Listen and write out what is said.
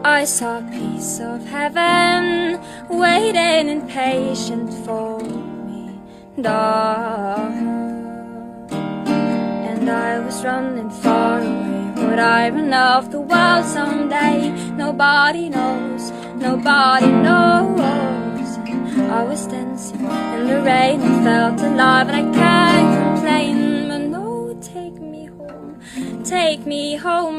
I saw a piece of heaven waiting impatient for me, darling. And I was running far away. Would I run off the world someday? Nobody knows, nobody knows. I was dancing in the rain and felt alive, and I can't complain. But no, take me home